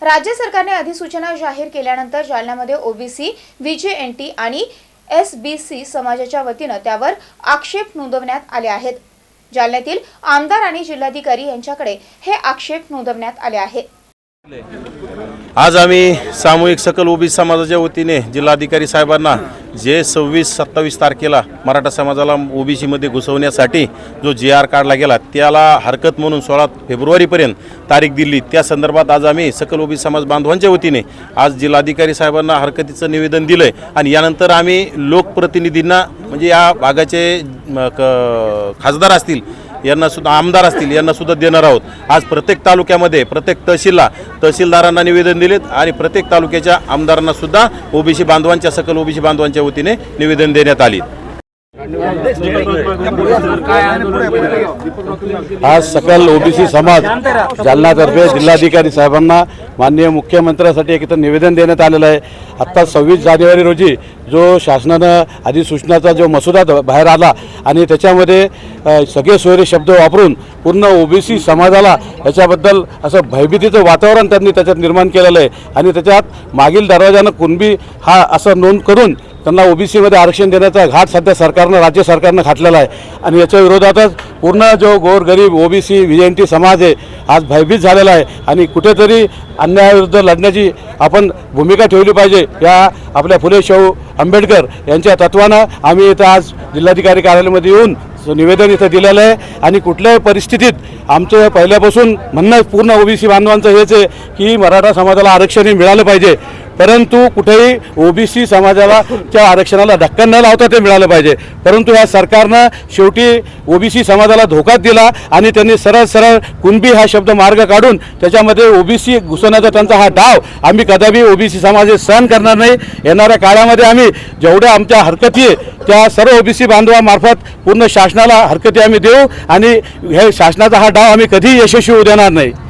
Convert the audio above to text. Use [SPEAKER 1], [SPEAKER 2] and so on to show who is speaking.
[SPEAKER 1] राज्य सरकारने अधिसूचना जाहीर केल्यानंतर जालन्यामध्ये ओबीसी, व्हीजेएनटी आणि एसबीसी समाजाच्या वतीने त्यावर आक्षेप नोंदवण्यात आले आहेत। जालन्यातील आमदार आणि जिल्हाधिकारी यांच्याकडे हे आक्षेप नोंदवण्यात आले आहेत।
[SPEAKER 2] आज आम्ही सामूहिक सकल ओबीसी समाजाच्या वतीने जिल्हाधिकारी साहेबांना जे 26-27 तारखेला मराठा समाजाला ओबीसी मध्ये घुसवण्यासाठी जो GR काढला गेला त्याला हरकत म्हणून 16 फेब्रुवारीपर्यंत तारीख दिली। त्या संदर्भात आज आम्ही सकल ओबीसी समाज बांधवांच्या वतीने आज जिल्हाधिकारी साहेबांना हरकतीचं निवेदन दिलंय आणि यानंतर आम्ही लोकप्रतिनिधींना म्हणजे या भागाचे खासदार असतील यांना सुद्धा आमदार असतील यांना सुद्धा देणार आहोत। आज प्रत्येक तालुक्यामध्ये प्रत्येक तहसीलदारांना निवेदन दिलेत आणि प्रत्येक तालुक्याच्या आमदारांना सुद्धा ओबीसी बांधवांच्या सकल ओबीसी बांधवांच्या वतीने निवेदन देण्यात आले।
[SPEAKER 3] आज सकल ओबीसी समाज जालन्यातर्फे जिल्हाधिकारी साहेबांना माननीय मुख्यमंत्र्यांसाठी एक निवेदन देण्यात आलेलं आहे। आत्ता 26 जानेवारी रोजी जो शासनानं अधिसूचनाचा जो मसुदा बाहेर आला आणि त्याच्यामध्ये सगळे सोयरे शब्द वापरून पूर्ण ओबीसी समाजाला याच्याबद्दल असं भयभीतीचं वातावरण त्यांनी त्याच्यात निर्माण केलेलं आहे आणि त्याच्यात मागील दरवाजानं कुणबी हा असं नोंद करून त्यांना ओबीसीमध्ये आरक्षण देण्याचा घाट सध्या राज्य सरकारनं घातलेला आहे आणि याच्या विरोधातच पूर्ण जो गोरगरीब ओबीसी व्हीएनटी समाज आहे आज भयभीत झालेला आहे आणि कुठेतरी अन्यायाविरुद्ध लढण्याची आपण भूमिका ठेवली पाहिजे। या आपल्या फुले शाहू आंबेडकर यांच्या तत्वानं आम्ही इथं आज जिल्हाधिकारी कार्यालयामध्ये येऊन निवेदन इथं दिलेलं आहे आणि कुठल्याही परिस्थितीत आमचं पहिल्यापासून म्हणणं पूर्ण ओबीसी बांधवांचं हेच आहे की मराठा समाजाला आरक्षण मिळालं पाहिजे, परंतु कुठेही ओबीसी समाजाला त्या आरक्षणाला धक्का न लावता ते मिळालं पाहिजे। परंतु या सरकारनं शेवटी ओबीसी समाजाला धोका दिला आणि त्यांनी सरळ कुणबी हा शब्द मार्ग काढून त्याच्यामध्ये ओबीसी घुसवण्याचा त्यांचा हा डाव आम्ही कदापि ओबीसी समाज सहन करणार नाही। येणाऱ्या काळामध्ये आम्ही जेवढ्या आमच्या हरकती आहे त्या सर्व ओबीसी बांधवामार्फत पूर्ण शासनाला हरकती आम्ही देऊ आणि हे शासनाचा हा डाव आम्ही कधीही यशस्वी होऊ देणार नाही।